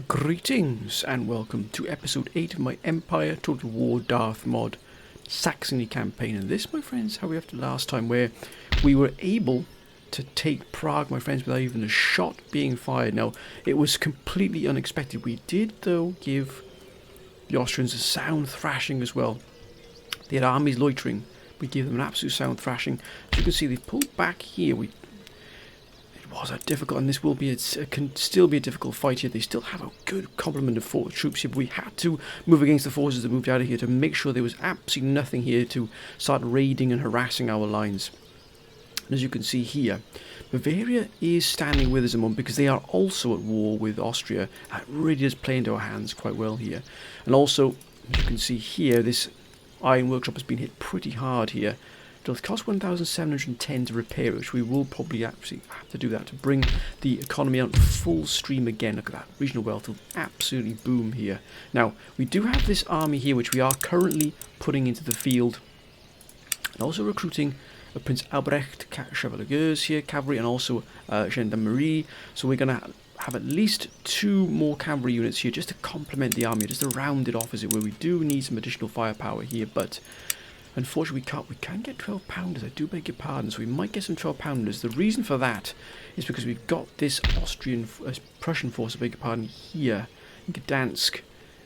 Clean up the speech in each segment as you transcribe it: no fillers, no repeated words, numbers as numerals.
Greetings and welcome to episode 8 of my Empire Total War Darth mod Saxony campaign. And this, my friends, how we left it last time, where we were able to take Prague, my friends, without even a shot being fired. Now, it was completely unexpected. We did, though, give the Austrians a sound thrashing as well. They had armies loitering. We gave them an absolute sound thrashing. As you can see, they've pulled back here. It was a difficult, and this will be, it can still be a difficult fight here. They still have a good complement of troops here, but we had to move against the forces that moved out of here to make sure there was absolutely nothing here to start raiding and harassing our lines. And as you can see here, Bavaria is standing with us a moment because they are also at war with Austria. That really does play into our hands quite well here. And also, as you can see here, this iron workshop has been hit pretty hard here. It'll cost 1,710 to repair it, which we will probably actually have to do that to bring the economy on full stream again. Look at that, regional wealth will absolutely boom here. Now, we do have this army here, which we are currently putting into the field, and also recruiting Prince Albrecht Chevaliers here, cavalry, and also gendarmerie. So we're going to have at least 2 more cavalry units here just to complement the army, just to round it off, as it were. We do need some additional firepower here, but unfortunately, we can get 12 pounders. I do beg your pardon. So we might get some 12 pounders. The reason for that is because we've got this Prussian force, I beg your pardon, here in Gdansk,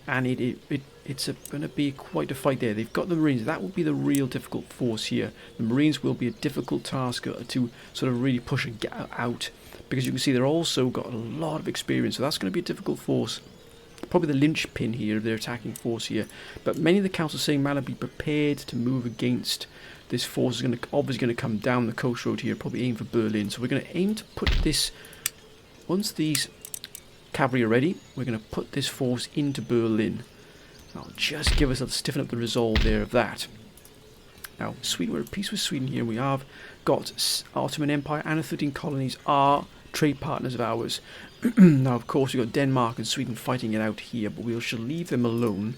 and it's going to be quite a fight there. They've got the Marines. That will be the real difficult force here. The Marines will be a difficult task to sort of really push and get out, because you can see they're also got a lot of experience. So that's going to be a difficult force. Probably the linchpin here of their attacking force here. But many of the councils saying, man, be prepared to move against this force. Is obviously going to come down the coast road here, probably aim for Berlin. So we're going to aim to put this, once these cavalry are ready, we're going to put this force into Berlin. That'll just give us a stiffen up the resolve there of that. Now, Sweden, we're at peace with Sweden here. We have got Ottoman Empire and the 13 colonies are trade partners of ours. Now, of course, we've got Denmark and Sweden fighting it out here, but we shall leave them alone.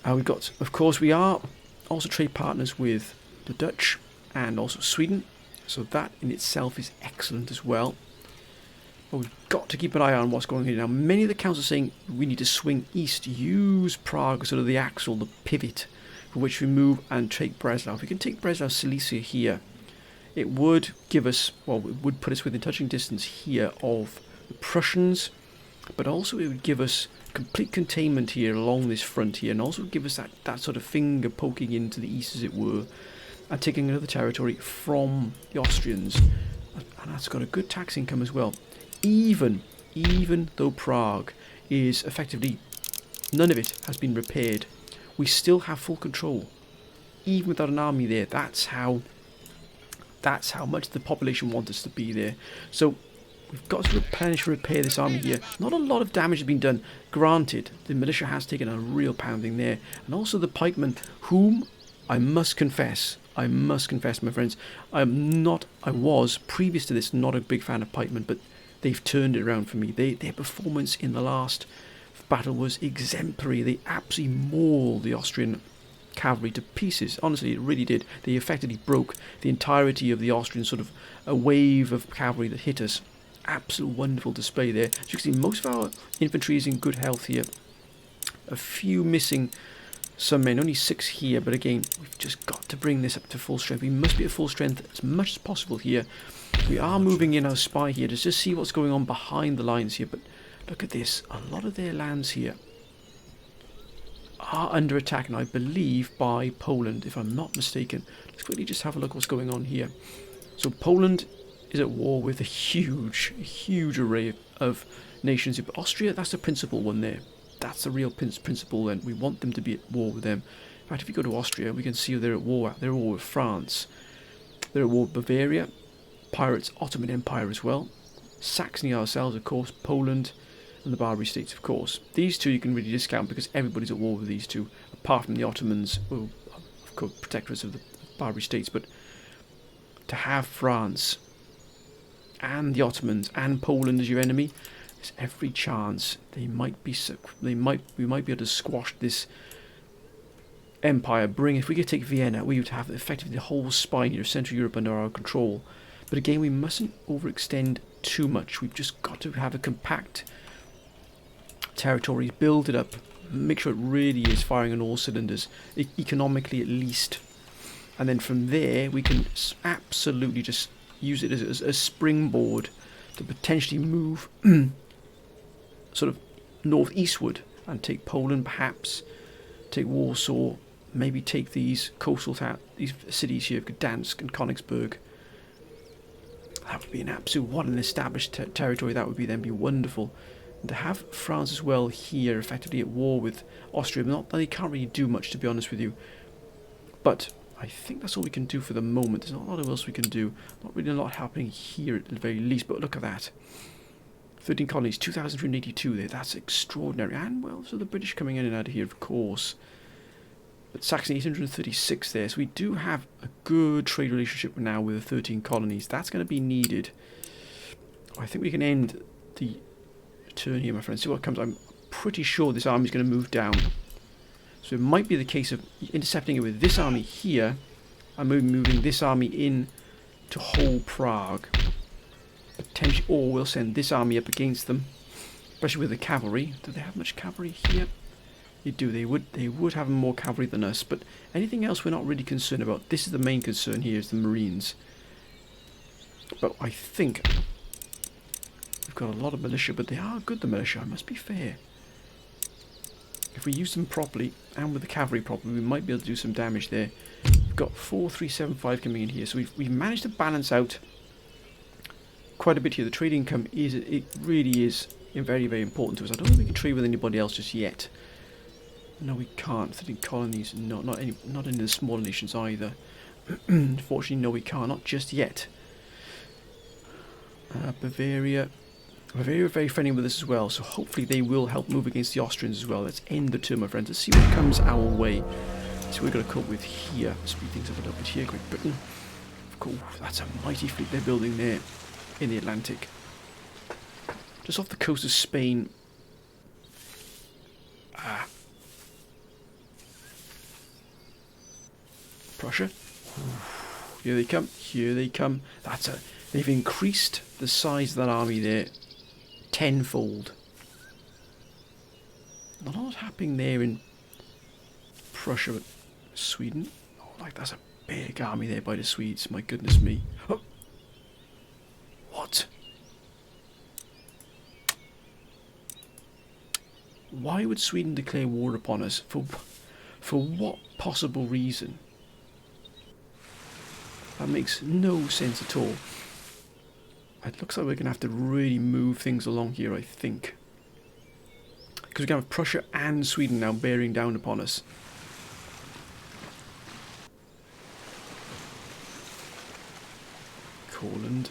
We've got, of course, we are also trade partners with the Dutch and also Sweden, so that in itself is excellent as well. But we've got to keep an eye on what's going on here. Now, many of the councils are saying we need to swing east, use Prague as sort of the axle, the pivot, for which we move and take Breslau. If we can take Breslau, Silesia here, it would give us, well, it would put us within touching distance here of the Prussians, but also it would give us complete containment here along this front here, and also give us that sort of finger poking into the east, as it were, and taking another territory from the Austrians. And that's got a good tax income as well. Even though Prague is effectively, none of it has been repaired, we still have full control. Even without an army there, that's how much the population want us to be there. So we've got to replenish and repair this army here. Not a lot of damage has been done. Granted, the militia has taken a real pounding there. And also the pikemen, whom I must confess, my friends, I was, previous to this, not a big fan of pikemen, but they've turned it around for me. Their performance in the last battle was exemplary. They absolutely mauled the Austrian cavalry to pieces. Honestly, it really did. They effectively broke the entirety of the Austrian sort of a wave of cavalry that hit us. Absolute wonderful display there. As you can see, most of our infantry is in good health here. A few missing, some men, only 6 here, but again, we've just got to bring this up to full strength. We must be at full strength as much as possible here. We are moving in our spy here to just see what's going on behind the lines here, but look at this. A lot of their lands here are under attack, and I believe by Poland, if I'm not mistaken. Let's quickly just have a look what's going on here. So Poland is at war with a huge array of nations here. But Austria, that's the principal one there. That's the real principle, and we want them to be at war with them. In fact, if you go to Austria, we can see they're at war. They're at war with France. They're at war with Bavaria, Pirates, Ottoman Empire as well. Saxony ourselves, of course, Poland, and the Barbary States, of course. These two you can really discount because everybody's at war with these two, apart from the Ottomans, who, of course, protectors of the Barbary States. But to have France and the Ottomans and Poland as your enemy, there's every chance we might be able to squash this empire. If we could take Vienna, we would have effectively the whole spine here of Central Europe under our control. But again, we mustn't overextend too much. We've just got to have a compact territories, build it up, make sure it really is firing on all cylinders, economically at least. And then from there, we can absolutely just use it as a springboard to potentially move sort of northeastward and take Poland, perhaps take Warsaw, maybe take these coastal these cities here, Gdansk and Königsberg. That would be an absolute, what an established territory that would be. Then be wonderful. And to have France as well here, effectively at war with Austria. Not that they can't really do much, to be honest with you, but I think that's all we can do for the moment. There's not a lot else we can do. Not really a lot happening here at the very least. But look at that. 13 colonies, 2,382 there. That's extraordinary. And, well, so the British coming in and out of here, of course. But Saxony, 836 there. So we do have a good trade relationship now with the 13 colonies. That's going to be needed. I think we can end the turn here, my friends. See what comes. I'm pretty sure this army is going to move down. So it might be the case of intercepting it with this army here. And moving this army in to hold Prague. Potentially, or we'll send this army up against them, especially with the cavalry. Do they have much cavalry here? They do. They would have more cavalry than us, but anything else we're not really concerned about. This is the main concern here, is the Marines. But I think we've got a lot of militia, but they are good, the militia, I must be fair. If we use them properly, and with the cavalry properly, we might be able to do some damage there. We've got 4,375 coming in here, so we've managed to balance out quite a bit here. The trade income really is very, very important to us. I don't think we can trade with anybody else just yet. No, we can't. 13 colonies, not any of the smaller nations either. Unfortunately, no, we can't. Not just yet. Bavaria are very friendly with us as well, so hopefully they will help move against the Austrians as well. Let's end the turn, my friends. Let's see what comes our way. So we're going to cope with here. Speed things up a little bit here. Great Britain. Of course, that's a mighty fleet they're building there in the Atlantic. Just off the coast of Spain. Prussia. Here they come. Here they come. They've increased the size of that army there tenfold. Not a lot happening there in Prussia, but Sweden. Oh, like that's a big army there by the Swedes. My goodness me. Oh. What? Why would Sweden declare war upon us? For what possible reason? That makes no sense at all. It looks like we're going to have to really move things along here, I think. Because we're going to have Prussia and Sweden now bearing down upon us. Courland.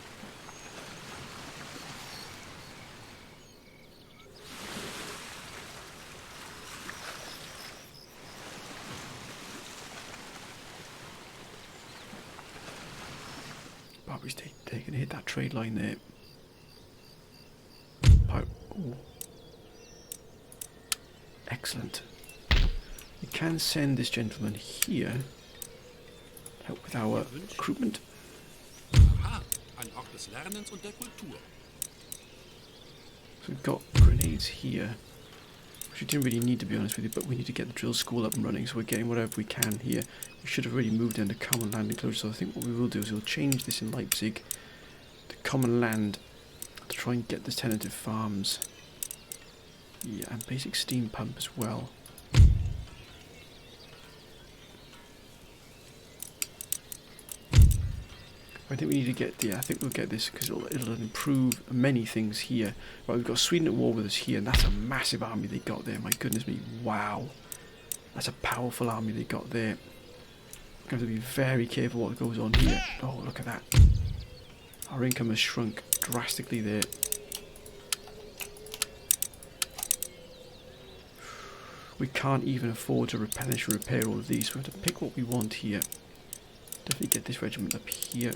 Barbary's they can hit that trade line there. Ooh. Excellent. We can send this gentleman here to help with our recruitment. So we've got grenades here, which we didn't really need, to be honest with you, but we need to get the drill school up and running, so we're getting whatever we can here. We should have really moved into common land enclosure, so I think what we will do is we'll change this in Leipzig to common land to try and get the tentative farms. Yeah, and basic steam pump as well. I think we need to get, I think we'll get this because it'll improve many things here. Right, we've got Sweden at war with us here, and that's a massive army they got there. My goodness me, wow. That's a powerful army they got there. We're going to be very careful what goes on here. Oh, look at that. Our income has shrunk drastically there. We can't even afford to replenish and repair all of these. So we have to pick what we want here. Definitely get this regiment up here.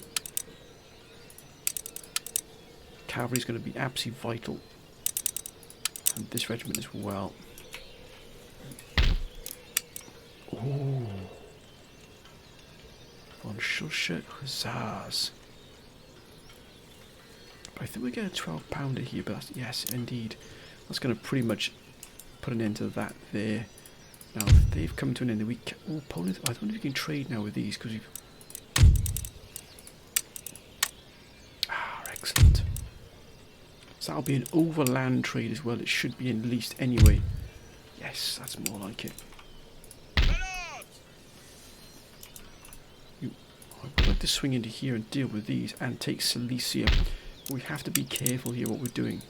Cavalry is going to be absolutely vital. And this regiment as well. Oh. Von Schulze Hussars. I think we get a 12-pounder here, but that's, yes, indeed. That's going to pretty much put an end to that there. Now, if they've come to an end, we can... Oh, Poland... I wonder if we can trade now with these, because we've... Ah, excellent. So that'll be an overland trade as well. It should be at least anyway. Yes, that's more like it. I'd like to swing into here and deal with these and take Silesia. We have to be careful here what we're doing.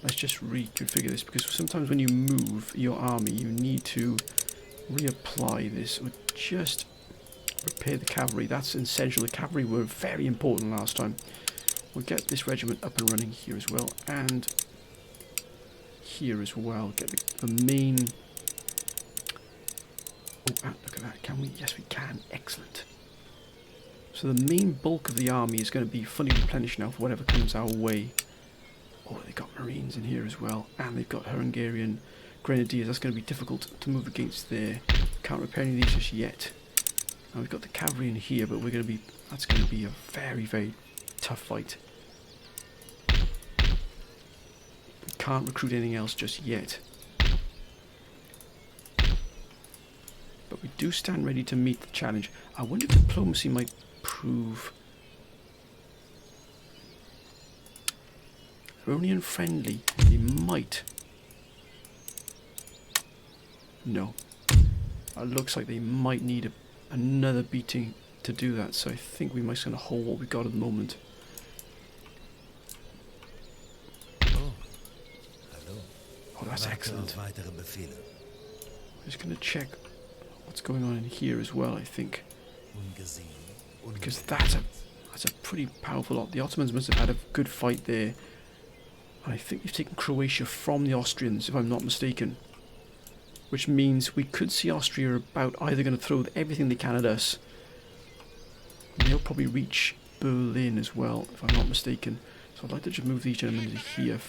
Let's just reconfigure this, because sometimes when you move your army you need to reapply this or just repair the cavalry. That's essential. The cavalry were very important last time. We'll get this regiment up and running here as well, and here as well. Get the main... Oh, look at that. Can we? Yes, we can. Excellent. So the main bulk of the army is going to be fully replenished now for whatever comes our way. Oh, they've got Marines in here as well, and they've got Hungarian Grenadiers. That's going to be difficult to move against there. Can't repair any of these just yet. Now we've got the cavalry in here, but we're going to be... That's going to be a very, very tough fight. We can't recruit anything else just yet. But we do stand ready to meet the challenge. I wonder if diplomacy might prove... We're only unfriendly. They might. No. It looks like they might need another beating to do that, so I think we might just going to hold what we've got at the moment. Oh, hello. Oh, that's excellent. I'm just going to check what's going on in here as well, I think. Because that's a pretty powerful lot. The Ottomans must have had a good fight there. I think they've taken Croatia from the Austrians, if I'm not mistaken. Which means we could see Austria about either going to throw everything they can at us. And they'll probably reach Berlin as well, if I'm not mistaken. So I'd like to just move these gentlemen to here.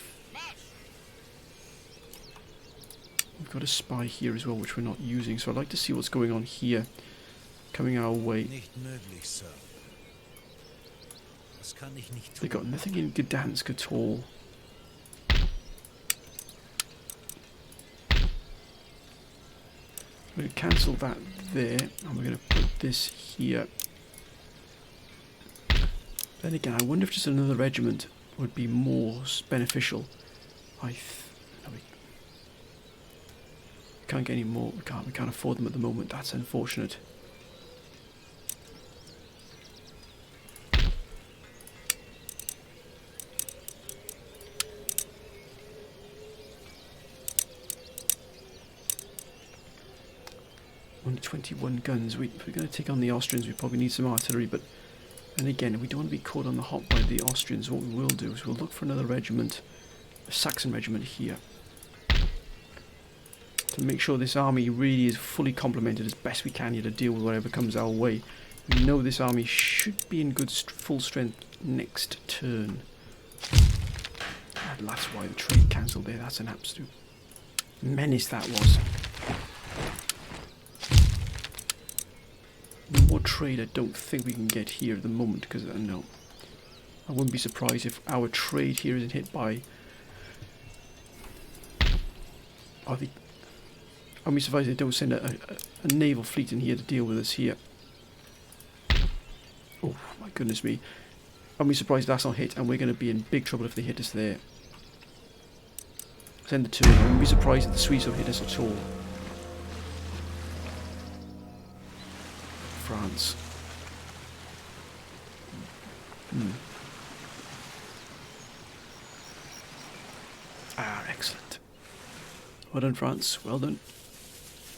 We've got a spy here as well, which we're not using. So I'd like to see what's going on here, coming our way. They've got nothing in Gdansk at all. We're going to cancel that there, and we're going to put this here. Then again, I wonder if just another regiment would be more beneficial. No, we can't get any more. We can't afford them at the moment. That's unfortunate. Only 21 guns. If we're going to take on the Austrians, we probably need some artillery, but and again, if we don't want to be caught on the hop by the Austrians, what we will do is we'll look for another regiment, a Saxon regiment here, to make sure this army really is fully complemented as best we can here to deal with whatever comes our way. We know this army should be in good full strength next turn. And that's why the trade cancelled there. That's an absolute menace that was. No more trade I don't think we can get here at the moment, because no. I wouldn't be surprised if our trade here isn't hit by... I'd be surprised if they don't send a naval fleet in here to deal with us here. Oh my goodness me. I'd be surprised if that's not hit, and we're going to be in big trouble if they hit us there. Send the two. I wouldn't be surprised if the Swedes don't hit us at all. France. Ah, excellent. Well done, France. Well done.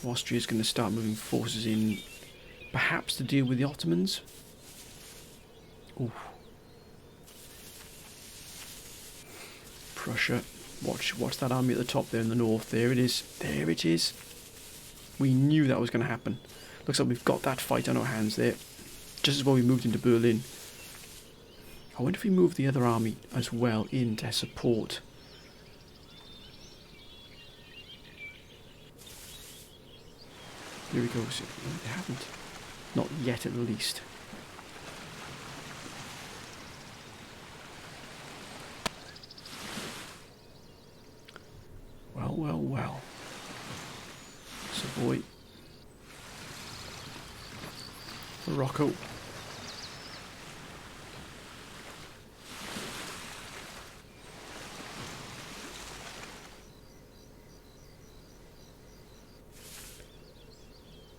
Austria's going to start moving forces in, perhaps to deal with the Ottomans. Ooh. Prussia. Watch that army at the top there in the north. There it is. There it is. We knew that was going to happen. Looks like we've got that fight on our hands there, just as well we moved into Berlin. I wonder if we move the other army as well in to support. Here we go. So they haven't. Not yet, at least. well, well. Savoy. Morocco.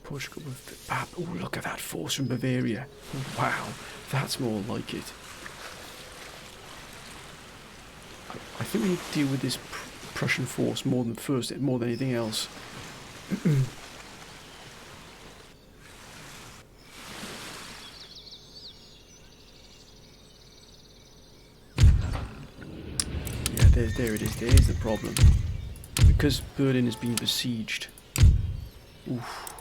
Portugal with oh, look at that force from Bavaria. Wow, that's more like it. I think we need to deal with this Prussian force more than anything else. Yeah, there it is. There's the problem. Because Berlin has been besieged. Oof.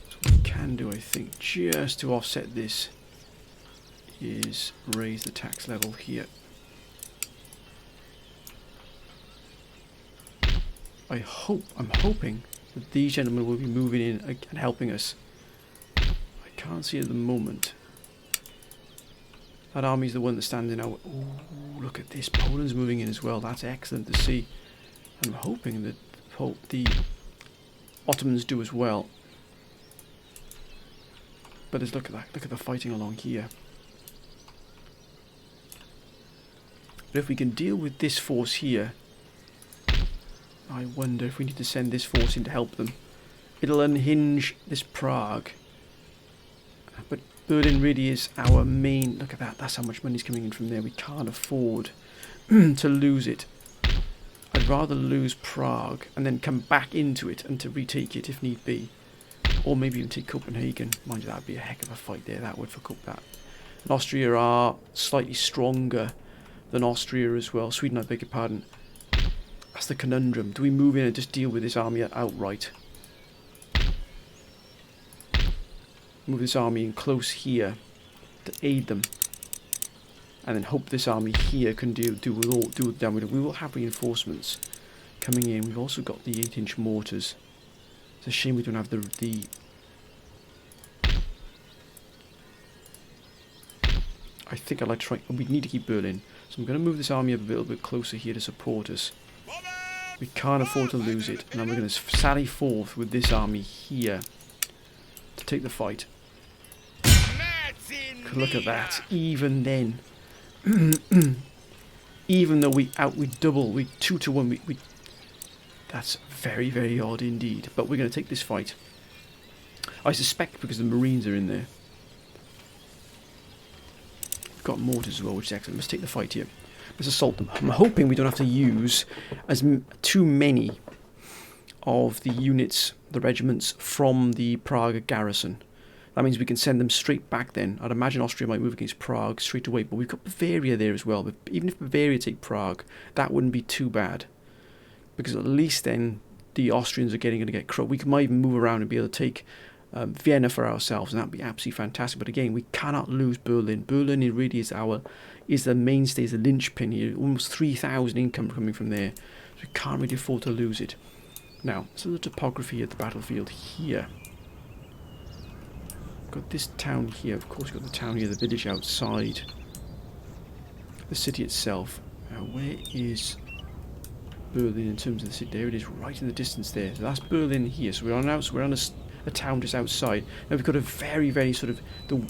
So what we can do, I think, just to offset this, is raise the tax level here. I'm hoping that these gentlemen will be moving in and helping us. I can't see at the moment. That army's the one that's standing out. Ooh, look at this. Poland's moving in as well. That's excellent to see. And I'm hoping that the Ottomans do as well. But just look at that. Look at the fighting along here. But if we can deal with this force here, I wonder if we need to send this force in to help them. It'll unhinge this Prague. But Berlin really is our main... Look at that. That's how much money's coming in from there. We can't afford to lose it. I'd rather lose Prague and then come back into it and to retake it if need be. Or maybe even take Copenhagen. Mind you, that would be a heck of a fight there. That would for that. And Austria are slightly stronger than Austria as well. Sweden, I beg your pardon. That's the conundrum. Do we move in and just deal with this army outright? Move this army in close here to aid them, and then hope this army here can do the damage. We will have reinforcements coming in. We've also got the 8-inch mortars. It's a shame we don't have the. I think I'd like to try. We need to keep Berlin, so I'm going to move this army up a little bit closer here to support us. We can't afford to lose it. Now we're going to sally forth with this army here to take the fight. Look at that. Even then, even though we double, we 2 to 1. We that's very, very odd indeed. But we're going to take this fight. I suspect because the Marines are in there. We've got mortars as well, which is excellent. Let's take the fight here. Let's assault them. I'm hoping we don't have to use too many of the units, the regiments from the Prague garrison. That means we can send them straight back then. I'd imagine Austria might move against Prague straight away, but we've got Bavaria there as well. But even if Bavaria take Prague, that wouldn't be too bad. Because at least then the Austrians are going to get crushed. We might even move around and be able to take Vienna for ourselves, and that'd be absolutely fantastic. But again, we cannot lose Berlin. Berlin really is the mainstay, is the linchpin here. Almost 3,000 income coming from there. So we can't really afford to lose it. Now, so the topography of the battlefield here. Got this town here, of course. Got the town here, the village outside the city itself. Now, where is Berlin in terms of the city? There it is, right in the distance there. So that's Berlin here. So we're on a town just outside. Now we've got a very, very sort of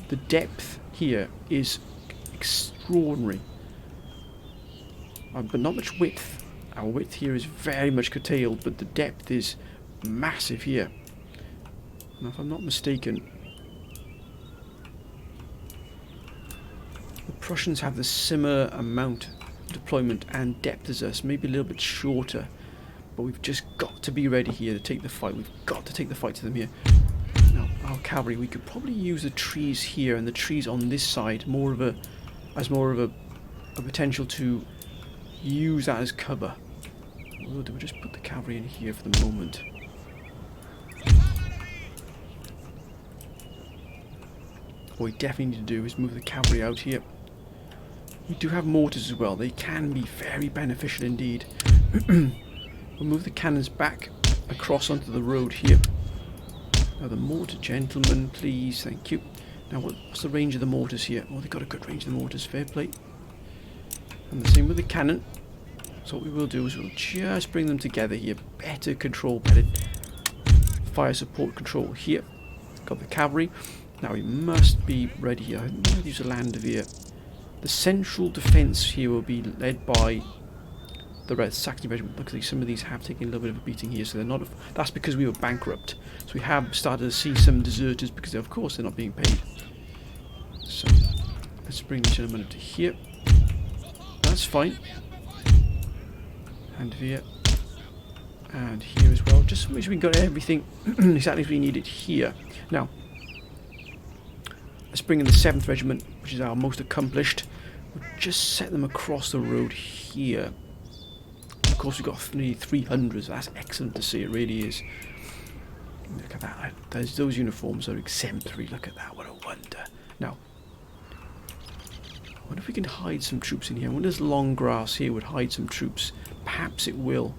the depth here is extraordinary, but not much width. Our width here is very much curtailed, but the depth is massive here. Now, if I'm not mistaken, the Prussians have the similar amount of deployment and depth as us, maybe a little bit shorter, but we've just got to be ready here to take the fight. We've got to take the fight to them here. Now, our cavalry, we could probably use the trees here and the trees on this side as more of a potential to use that as cover. We'll just put the cavalry in here for the moment. What we definitely need to do is move the cavalry out here. We do have mortars as well. They can be very beneficial indeed. We'll move the cannons back across onto the road here. Now the mortar, gentlemen, please, thank you. Now what's the range of the mortars here? Oh, they've got a good range of the mortars, fair play. And the same with the cannon. So what we will do is we'll just bring them together here. Better control, better fire support control here. Got the cavalry. Now we must be ready here. I'm going to use a Landwehr. The central defence here will be led by the Red Saxony Regiment. Look, some of these have taken a little bit of a beating here, so they're not. That's because we were bankrupt. So we have started to see some deserters because, of course, they're not being paid. So let's bring the gentleman up to here. That's fine. And here. And here as well. Just so we got everything exactly as we needed here. Now, let's bring in the 7th Regiment, which is our most accomplished. We'll just set them across the road here. Of course, we've got nearly 300, so that's excellent to see, it really is. Look at that, those uniforms are exemplary, look at that, what a wonder. Now, I wonder if we can hide some troops in here. I wonder if this long grass here would hide some troops. Perhaps it will.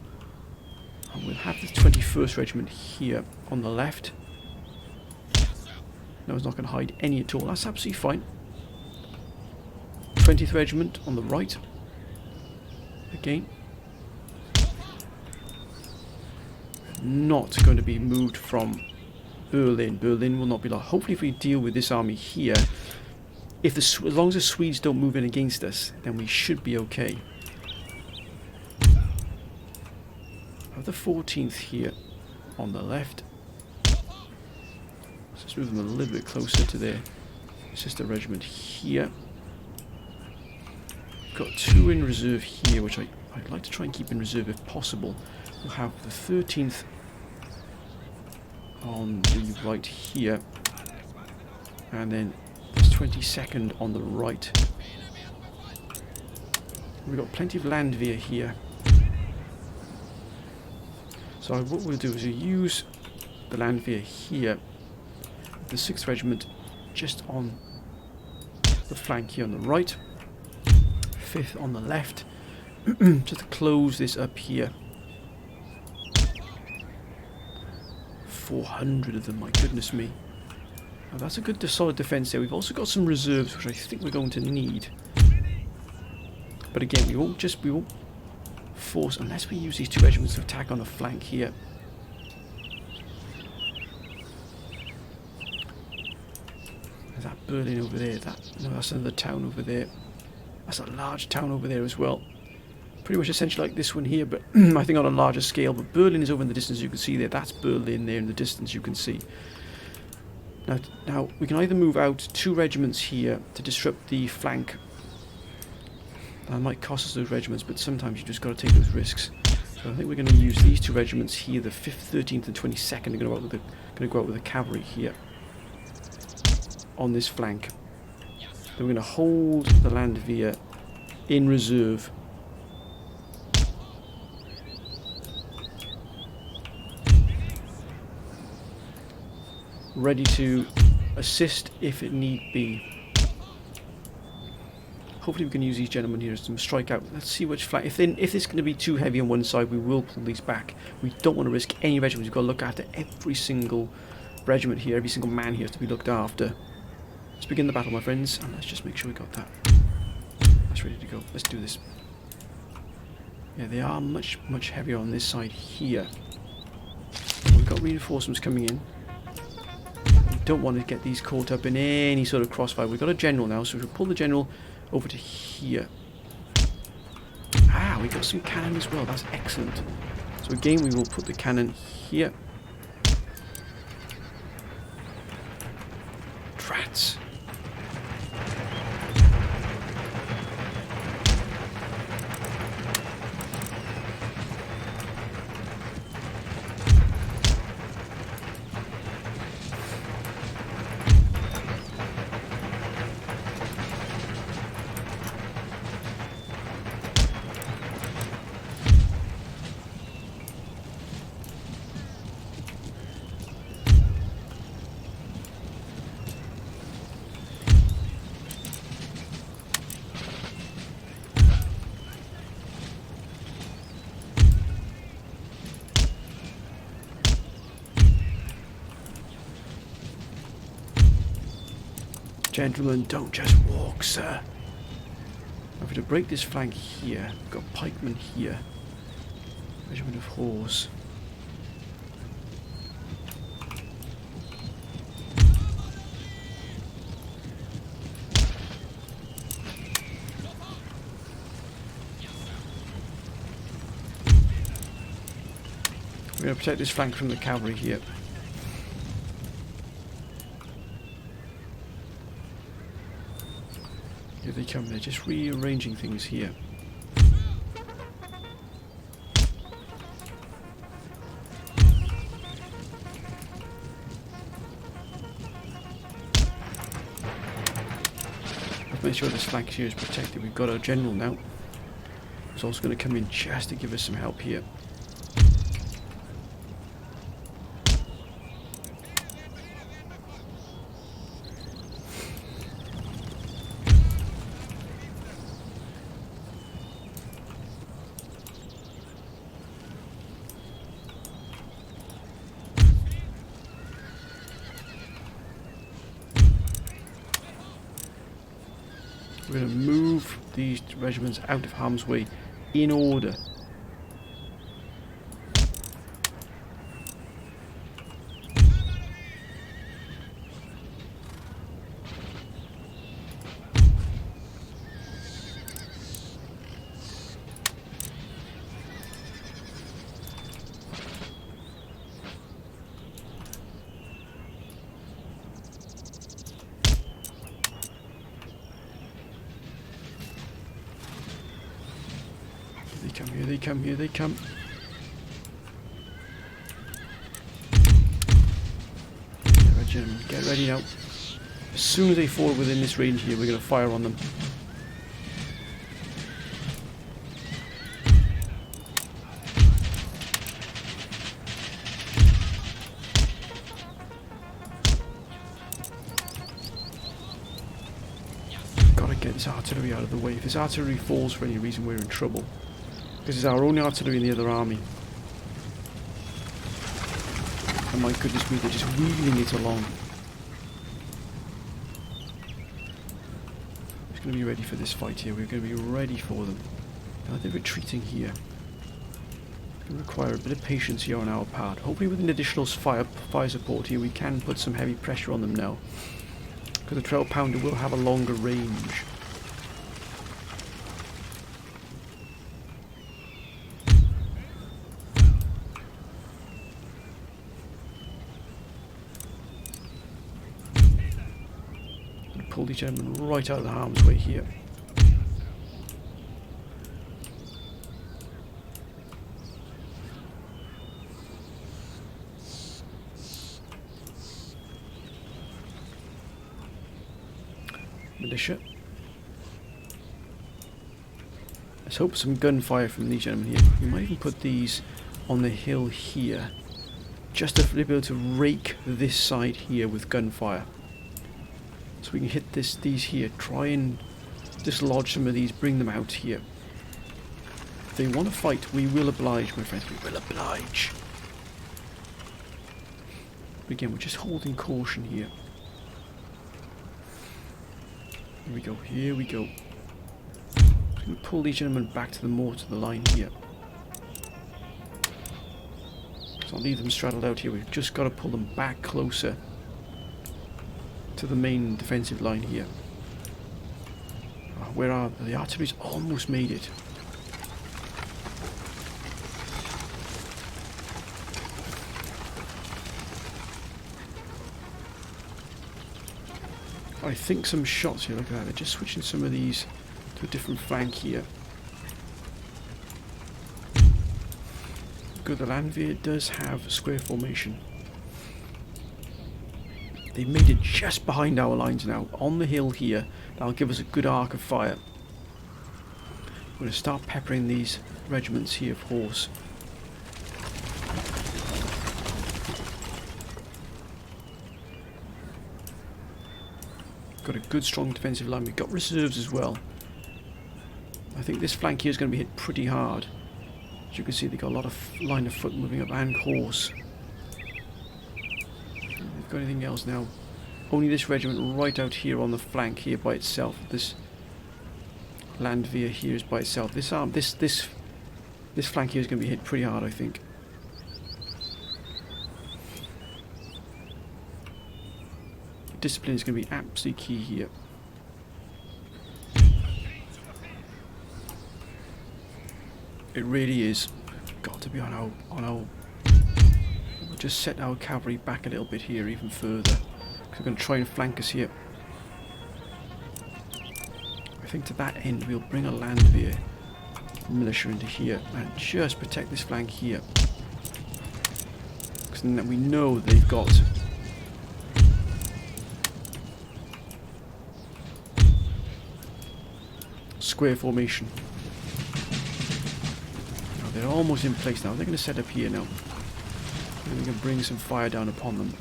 And we'll have the 21st Regiment here on the left. No, it's not going to hide any at all, that's absolutely fine. 20th Regiment on the right. Again. Not going to be moved from Berlin. Berlin will not be lost. Hopefully if we deal with this army here, as long as the Swedes don't move in against us, then we should be okay. Have the 14th here on the left. Let's move them a little bit closer to their sister regiment here. Got 2 in reserve here, which I'd like to try and keep in reserve if possible. We'll have the 13th on the right here, and then this 22nd on the right. We've got plenty of Landwehr here. So what we'll do is we'll use the Landwehr here, the 6th Regiment just on the flank here on the right, 5th on the left, just to close this up here. 400 of them, my goodness me. Now that's a good solid defence there. We've also got some reserves which I think we're going to need. But again, we won't force, unless we use these 2 regiments to attack on the flank here. Is that Berlin over there? No, that's another town over there. That's a large town over there as well. Pretty much essentially like this one here, but I think on a larger scale. But Berlin is over in the distance, you can see there. That's Berlin there in the distance, you can see. Now we can either move out 2 regiments here to disrupt the flank. That might cost us those regiments, but sometimes you just got to take those risks. So I think we're going to use these 2 regiments here. The 5th, 13th, and 22nd are going to go out with the cavalry here on this flank. Then we're going to hold the Landwehr in reserve. Ready to assist if it need be. Hopefully we can use these gentlemen here to strike out. Let's see which flank. If it's going to be too heavy on one side, we will pull these back. We don't want to risk any regiments. We've got to look after every single regiment here, every single man here has to be looked after. Let's begin the battle, my friends, and let's just make sure we got that. That's ready to go. Let's do this. Yeah, they are much heavier on this side here. We've got reinforcements coming in. We don't want to get these caught up in any sort of crossfire. We've got a general now, so we'll pull the general over to here. Ah, we got some cannon as well. That's excellent. So again, we will put the cannon here. Drats. Gentlemen, don't just walk, sir. we're to break this flank here, we've got pikemen here. Regiment of horse. We're going to protect this flank from the cavalry here. Here they come, they're just rearranging things here. Let's make sure this flank here is protected. We've got our general now. He's also going to come in just to give us some help here. We're going to move these regiments out of harm's way in order. Here they come, here they come. Alright, gentlemen, get ready now. As soon as they fall within this range here, we're going to fire on them. Gotta get this artillery out of the way. If this artillery falls for any reason, we're in trouble. Because it's our only artillery in the other army. And my goodness me, they're just wheeling it along. We're going to be ready for this fight here. We're going to be ready for them. Now they're retreating here. It's going to require a bit of patience here on our part. Hopefully with an additional fire support here, we can put some heavy pressure on them now. Because the 12 pounder will have a longer range. Pull these gentlemen right out of the harm's way here. Militia. Let's hope some gunfire from these gentlemen here. We might even put these on the hill here, just to be able to rake this side here with gunfire. So we can hit these here, try and dislodge some of these, bring them out here. If they want to fight, we will oblige, my friends, we will oblige. But again, we're just holding caution here. Here we go, here we go. I'm going to pull these gentlemen back to the line here. So I'll leave them straddled out here, we've just got to pull them back closer to the main defensive line here. Oh, where are they? The artillery's almost made it. I think some shots here, look at that, they're just switching some of these to a different flank here. Good, the Landwehr does have square formation. They've made it just behind our lines now, on the hill here. That'll give us a good arc of fire. We're going to start peppering these regiments here of horse. Got a good strong defensive line. We've got reserves as well. I think this flank here is going to be hit pretty hard. As you can see, they've got a lot of line of foot moving up and horse. Got anything else now? Only this regiment right out here on the flank here by itself. This Landwehr here is by itself. This flank here is going to be hit pretty hard, I think. Discipline is going to be absolutely key here. It really is. Got to be on our. We'll just set our cavalry back a little bit here, even further. Because we're going to try and flank us here. I think to that end we'll bring a Landwehr militia into here and just protect this flank here. Because then we know they've got square formation. Now they're almost in place now. They're going to set up here now. And we can bring some fire down upon them.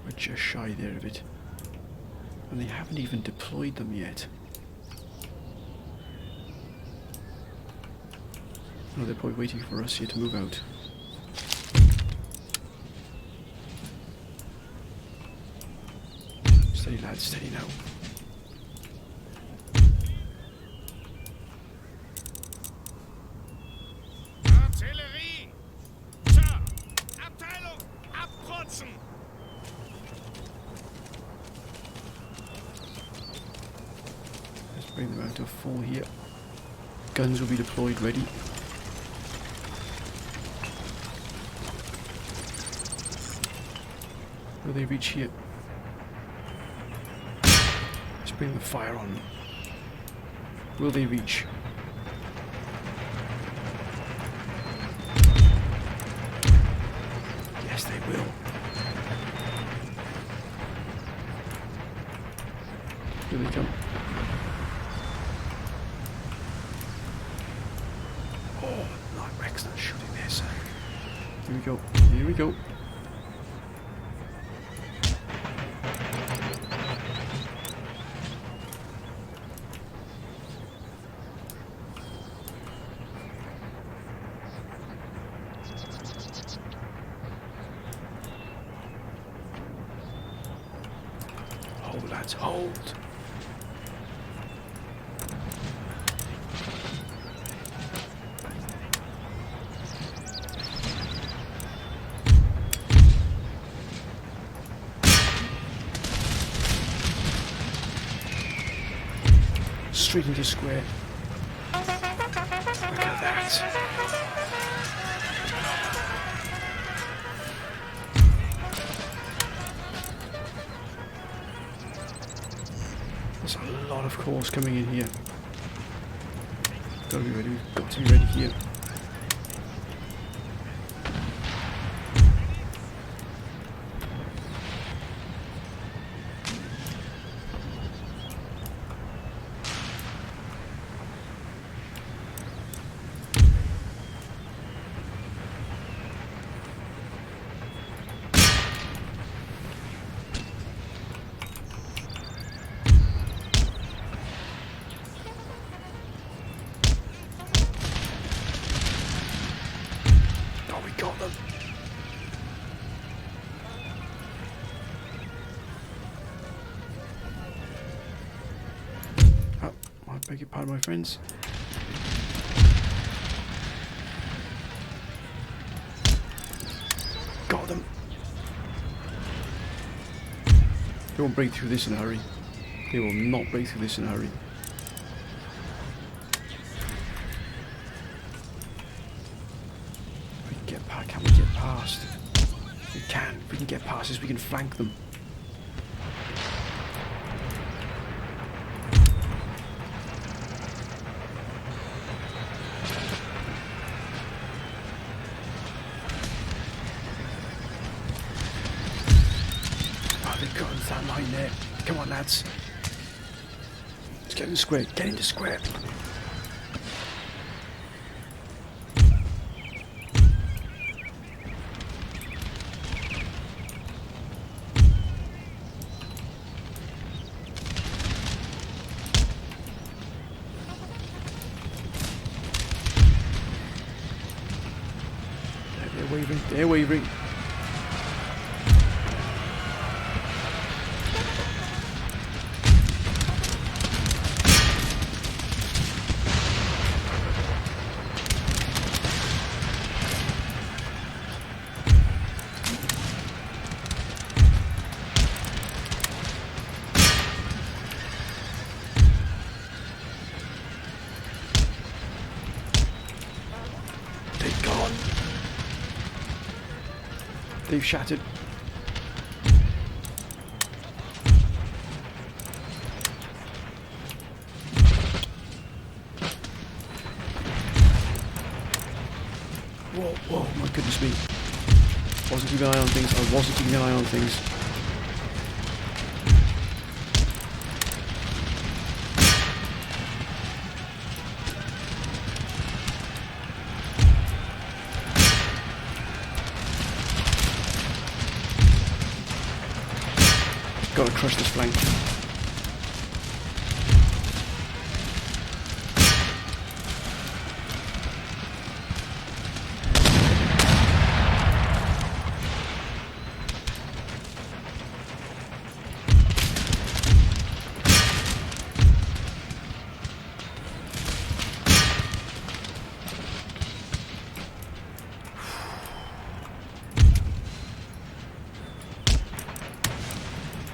We're just shy there of it. And they haven't even deployed them yet. No, they're probably waiting for us here to move out. Steady lads, steady now. Artillerie! Sir! Abteilung! Abkürzen! Let's bring them out to a full here. Guns will be deployed ready. Will they reach here? Let's bring the fire on. Will they reach? Yes, they will. Here they come. Oh, no, Rex not shooting there, sir. Here we go. Here we go. Hold, lads, hold. Straight into square. Look at that. There's a lot of calls coming in here. Gotta be ready, we've got to be ready here. Got them. Oh, I beg your pardon, my friends. Got them. They won't break through this in a hurry. They will not break through this in a hurry. Can we get past? We can. If we can get past this, we can flank them. Oh, they've got that line there. Come on, lads. Let's get in the square. Get into square. They're wavering. They're gone. They've shattered. Whoa, whoa, my goodness me. Wasn't keeping an eye on things. I wasn't keeping an eye on things. Gotta crush this flank.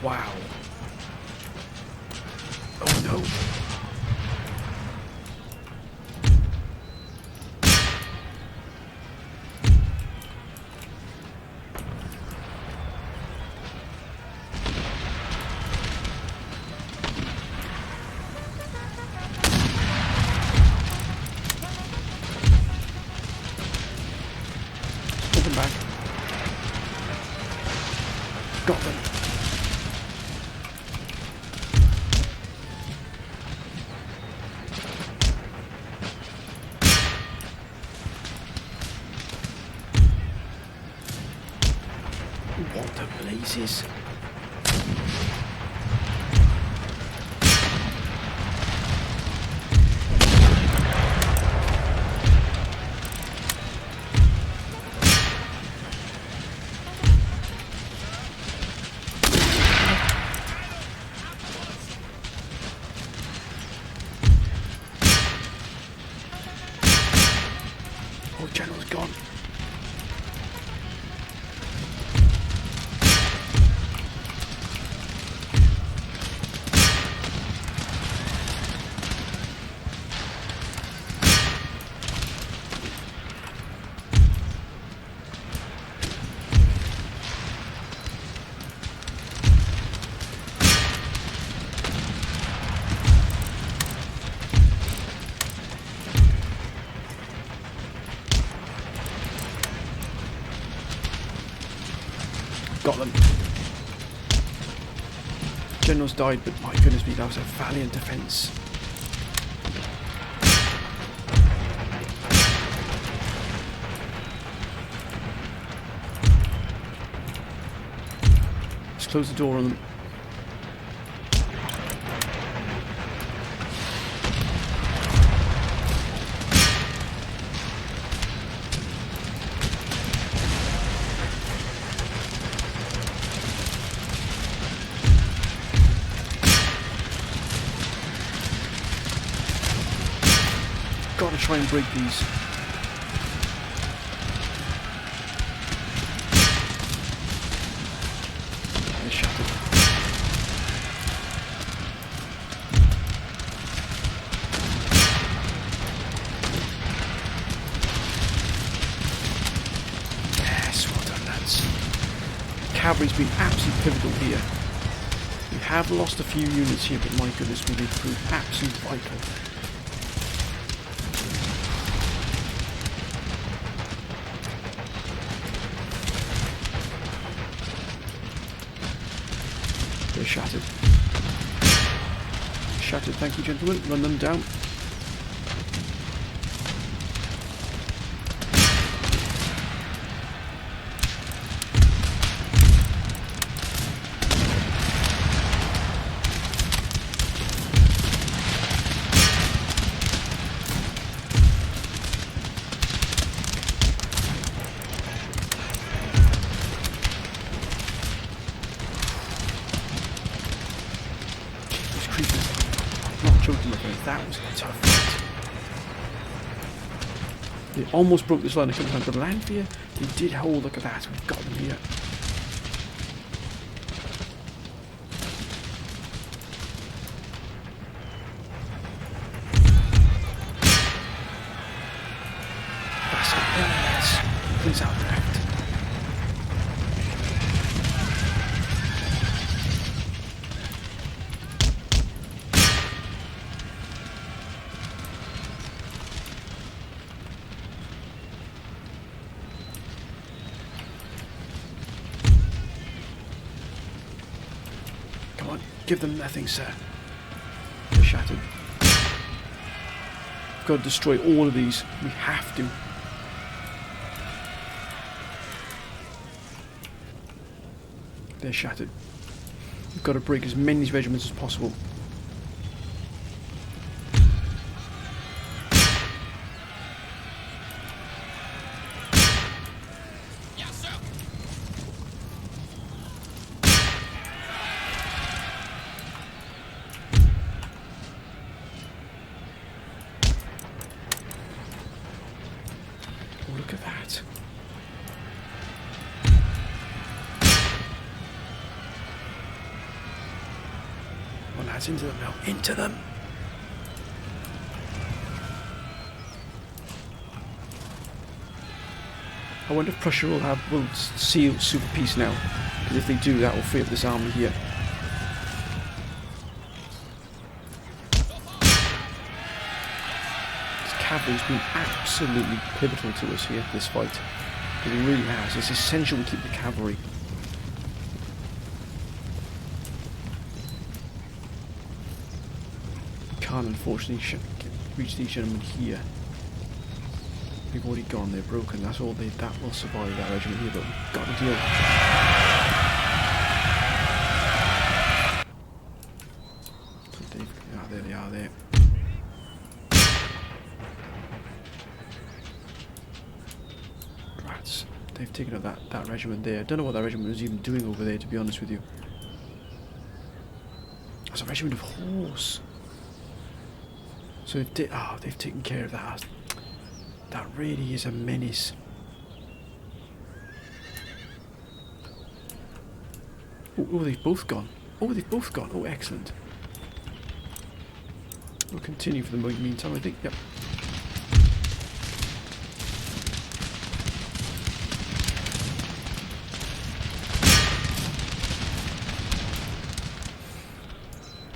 Wow. Oh no. Pull them back. Got them. What the blazes? Oh, General's gone. Got them. General's died, but my goodness me, that was a valiant defence. Let's close the door on them. Gotta try and break these. They're shattered. Yes, well done, lads. Cavalry's been absolutely pivotal here. We have lost a few units here, but my goodness, we did prove absolutely vital. They're shattered. Shattered, thank you, gentlemen. Run them down. showed them, my friends. That was a tough fight. They almost broke this line a couple times, but Latvia, they did hold. Look at that. We've got them here. That's it. Yes. Prince Albrecht. Come on, give them nothing, sir. They're shattered. We've got to destroy all of these. We have to. They're shattered. We've got to break as many regiments as possible. Yes, sir. Oh, look at that. Well, lads, into them now. Into them! I wonder if Prussia will seal super peace now. Because if they do, that will free up this army here. This cavalry's been absolutely pivotal to us here, this fight. It really has. It's essential we keep the cavalry. Can't unfortunately reach these gentlemen here. We've already gone, they're broken, that will survive that regiment here, but we've got to deal. So there they are there. Rats. They've taken up that regiment there. I don't know what that regiment was even doing over there, to be honest with you. It's a regiment of horse. So they've taken care of that. That really is a menace. Oh, they've both gone. Oh, they've both gone. Oh, excellent. We'll continue for the meantime, I think. Yep.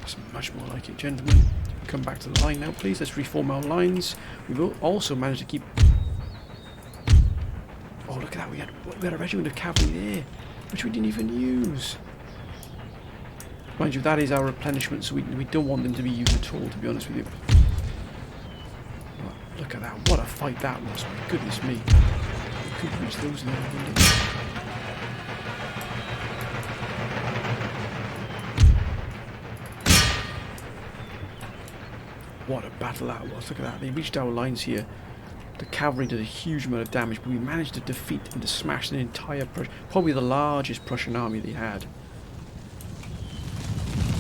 That's much more like it, gentlemen. Come back to the line now, please. Let's reform our lines. We will also manage to keep. Oh, look at that! We had a regiment of cavalry there, which we didn't even use. Mind you, that is our replenishment, so we don't want them to be used at all. To be honest with you. Oh, look at that! What a fight that was! My goodness me! We could reach those now, wouldn't we? What a battle that was. Look at that. They reached our lines here. The cavalry did a huge amount of damage, but we managed to defeat and to smash an entire probably the largest Prussian army they had.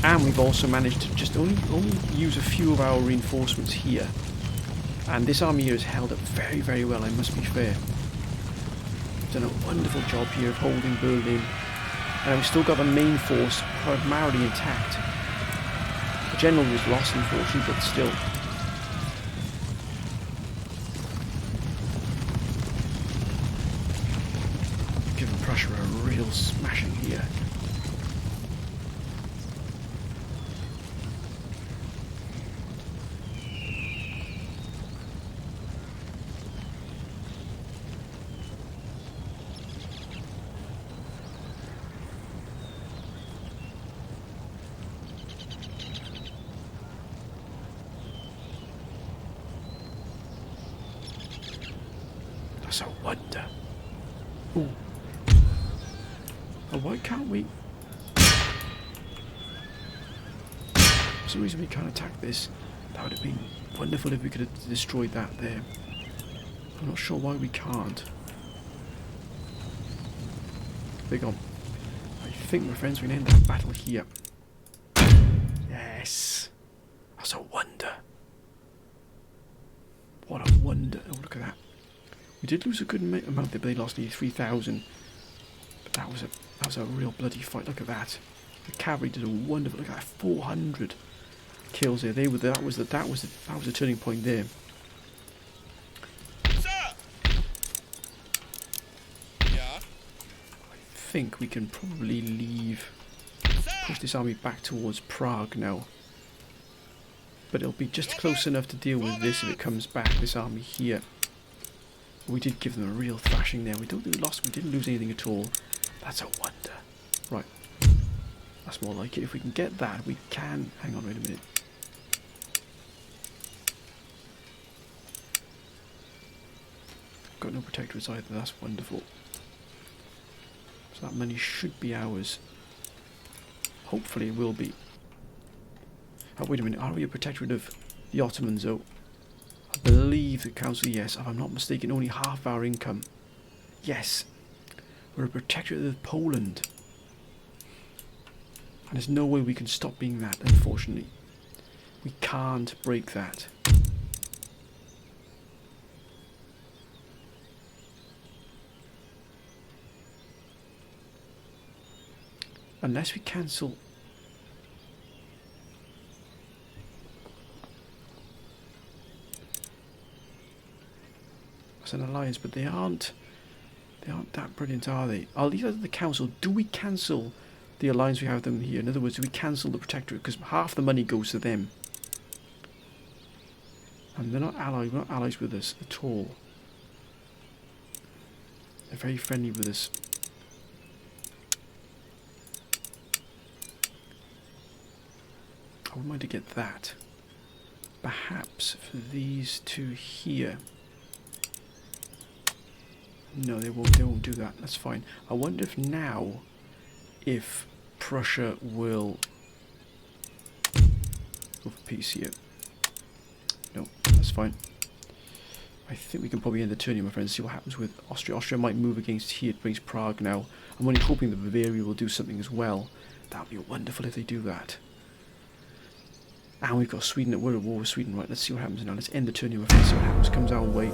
And we've also managed to just only use a few of our reinforcements here. And this army here has held up very, very well, I must be fair. We've done a wonderful job here of holding Berlin. And we've still got the main force primarily intact. The general was lost, unfortunately, but still. Giving Prussia a real smashing here. That's a wonder. Ooh. Oh, why can't we? For some reason we can't attack this. That would have been wonderful if we could have destroyed that there. I'm not sure why we can't. Big on. I think, my friends, we can end that battle here. Yes. That's a wonder. We did lose a good amount there, but they lost nearly 3,000. But that was a real bloody fight. Look at that. The cavalry did a wonderful. Look at that, 400 kills there. That was the turning point there. Sir! Yeah? I think we can probably push this army back towards Prague now. But it'll be just close enough to deal with this if it comes back, this army here. We did give them a real thrashing there. We didn't lose anything at all. That's a wonder. Right. That's more like it. If we can get that, we can... Hang on, wait a minute. Got no protectorates either. That's wonderful. So that money should be ours. Hopefully it will be. Oh, wait a minute. Are we a protectorate of the Ottomans, though? I believe the council, yes. If I'm not mistaken, only half our income. Yes. We're a protectorate of Poland. And there's no way we can stop being that, unfortunately. We can't break that. Unless we cancel... That's an alliance, but they aren't that brilliant, are they? I'll leave that to the council. Do we cancel the alliance we have with them here? In other words, do we cancel the protectorate? Because half the money goes to them. And they're not allies with us at all. They're very friendly with us. I wouldn't mind to get that. Perhaps for these two here. No, they won't do that. That's fine. I wonder if Prussia will go for peace here. No, that's fine. I think we can probably end the turn here, my friends, see what happens with Austria. Austria might move against here, against Prague now. I'm only hoping that Bavaria will do something as well. That would be wonderful if they do that. And we've got Sweden. We're at war with Sweden, right? Let's see what happens now. Let's end the turn here, my friends, see what happens. Comes our way.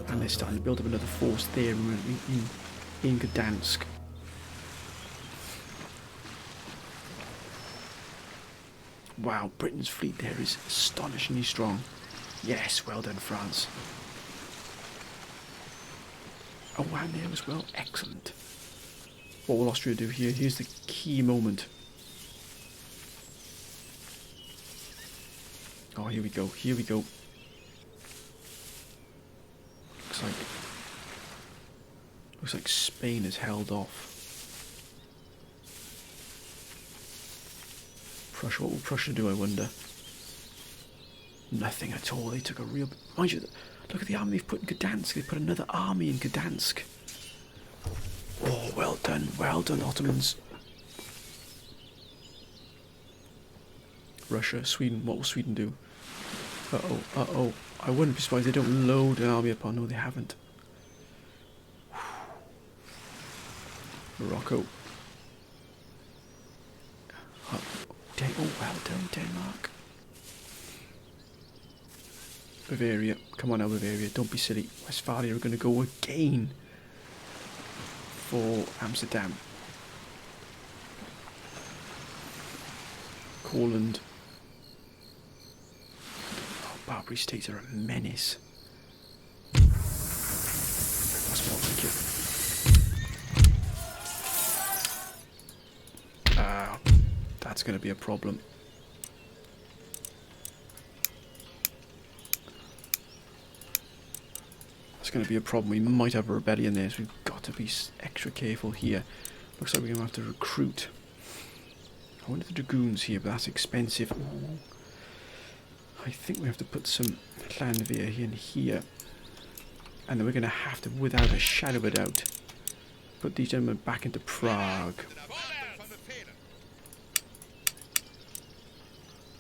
And they're starting to build up another force there in Gdansk. Wow, Britain's fleet there is astonishingly strong. Yes, well done, France. Oh, and there as well. Excellent. What will Austria do here? Here's the key moment. Oh, here we go. Here we go. Looks like Spain has held off. Prussia, what will Prussia do, I wonder? Nothing at all. They took a real... Mind you, look at the army they've put in Gdansk. They put another army in Gdansk. Oh, well done, Ottomans. Russia, Sweden, what will Sweden do? Uh-oh. I wouldn't be surprised they don't load an army upon. No, they haven't. Morocco. Oh, well done, Denmark. Bavaria. Come on now, Bavaria. Don't be silly. Westphalia are going to go again for Amsterdam. Courland. Barbary states are a menace. That's more like it. That's going to be a problem. That's going to be a problem. We might have a rebellion there, so we've got to be extra careful here. Looks like we're going to have to recruit. I wonder if the dragoons here, but that's expensive. Ooh. I think we have to put some Landwehr here and here. And then we're going to have to, without a shadow of a doubt, put these gentlemen back into Prague.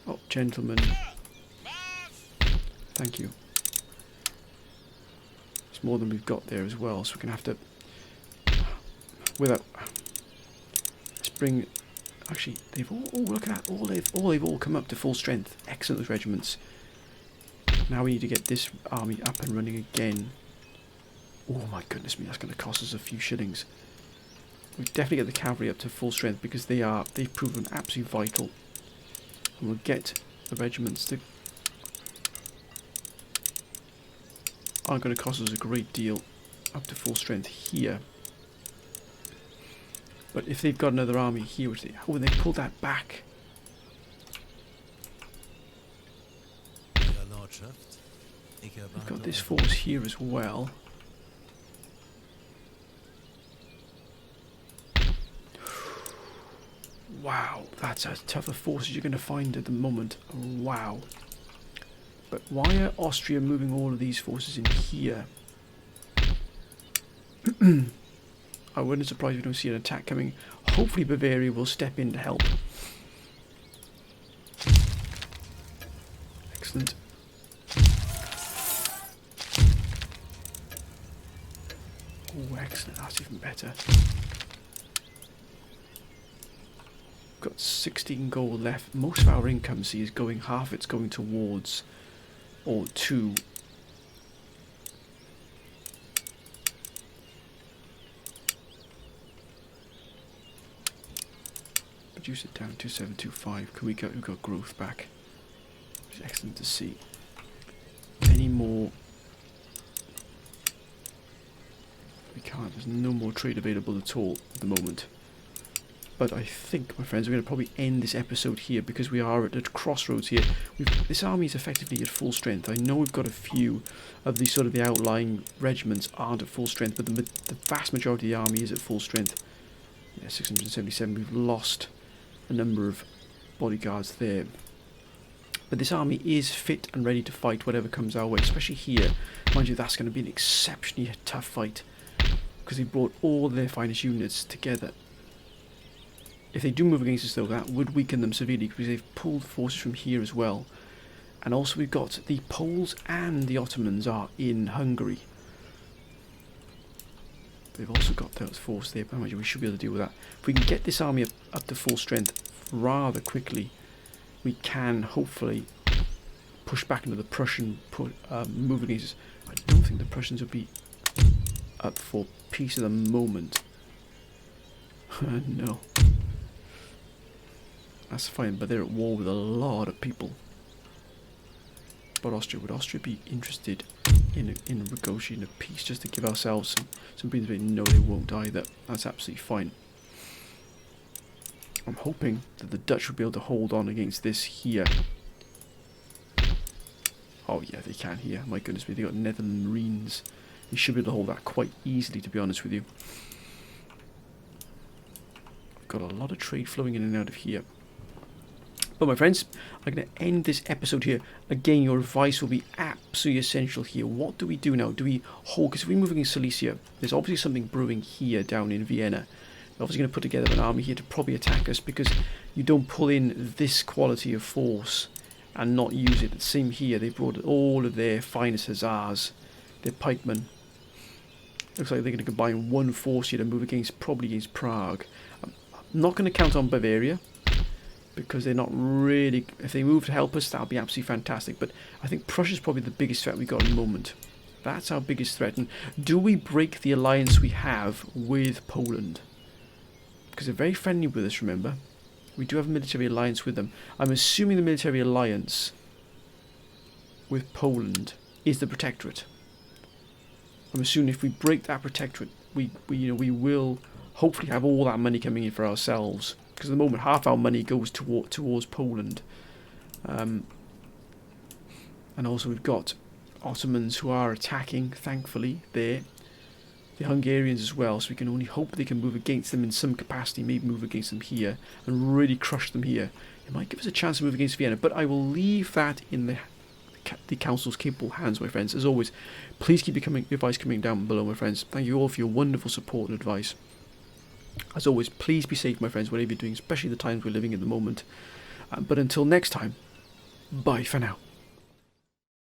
Oh, gentlemen. Thank you. It's more than we've got there as well, so we're going to have to... Let's bring... Actually, they've all... Oh, look at that. They've all come up to full strength. Excellent, those regiments. Now we need to get this army up and running again. Oh my goodness me, that's going to cost us a few shillings. We definitely get the cavalry up to full strength because they've proven absolutely vital. And we'll get the regiments to aren't going to cost us a great deal up to full strength here. But if they've got another army here, which they pull that back. We've got this force here as well. Wow, that's as tough a force as you're going to find at the moment. Wow. But why are Austria moving all of these forces in here? I wouldn't surprise if we don't see an attack coming. Hopefully Bavaria will step in to help. Excellent. Oh, excellent. That's even better. Got 16 gold left. Most of our income, see, is going, half it's going towards, or to, reduce it down to 725. Can we get, we've got growth back. It's excellent to see. Any more? We can't. There's no more trade available at all at the moment. But I think, my friends, we're going to probably end this episode here because we are at a crossroads here. This army is effectively at full strength. I know we've got a few of these sort of the outlying regiments aren't at full strength, but the vast majority of the army is at full strength. Yeah, 677. We've lost a number of bodyguards there. But this army is fit and ready to fight whatever comes our way, especially here. Mind you, that's going to be an exceptionally tough fight because they brought all their finest units together. If they do move against us though, that would weaken them severely because they've pulled forces from here as well. And also we've got the Poles and the Ottomans are in Hungary. They've also got those forces there, but we should be able to deal with that. If we can get this army up to full strength rather quickly, we can hopefully push back into the Prussian move against us. I don't think the Prussians would be up for peace at the moment. No. That's fine, but they're at war with a lot of people. But Austria, would Austria be interested in negotiating a peace just to give ourselves some breathing space? No, they won't either. That's absolutely fine. I'm hoping that the Dutch will be able to hold on against this here. Oh yeah, they can here. My goodness me, they got Netherlands Marines. They should be able to hold that quite easily, to be honest with you. We've got a lot of trade flowing in and out of here. But my friends, I'm going to end this episode here. Again, your advice will be absolutely essential here. What do we do now? Do we hold? Because if we move against Silesia, there's obviously something brewing here down in Vienna. We're obviously going to put together an army here to probably attack us because you don't pull in this quality of force and not use it. The same here. They brought all of their finest hussars, their pikemen. Looks like they're going to combine one force here to move probably against Prague. I'm not going to count on Bavaria, because they're not really, if they move to help us, that'll be absolutely fantastic. But I think Prussia's probably the biggest threat we got at the moment. That's our biggest threat. And do we break the alliance we have with Poland? Because they're very friendly with us, remember? We do have a military alliance with them. I'm assuming the military alliance with Poland is the protectorate. I'm assuming if we break that protectorate, we will hopefully have all that money coming in for ourselves. Because at the moment, half our money goes towards Poland. And also we've got Ottomans who are attacking, thankfully, there. The Hungarians as well, so we can only hope they can move against them in some capacity, maybe move against them here, and really crush them here. It might give us a chance to move against Vienna, but I will leave that in the Council's capable hands, my friends. As always, please keep your advice coming down below, my friends. Thank you all for your wonderful support and advice. As always, please be safe, my friends, whatever you're doing, especially the times we're living in at the moment. But until next time, bye for now.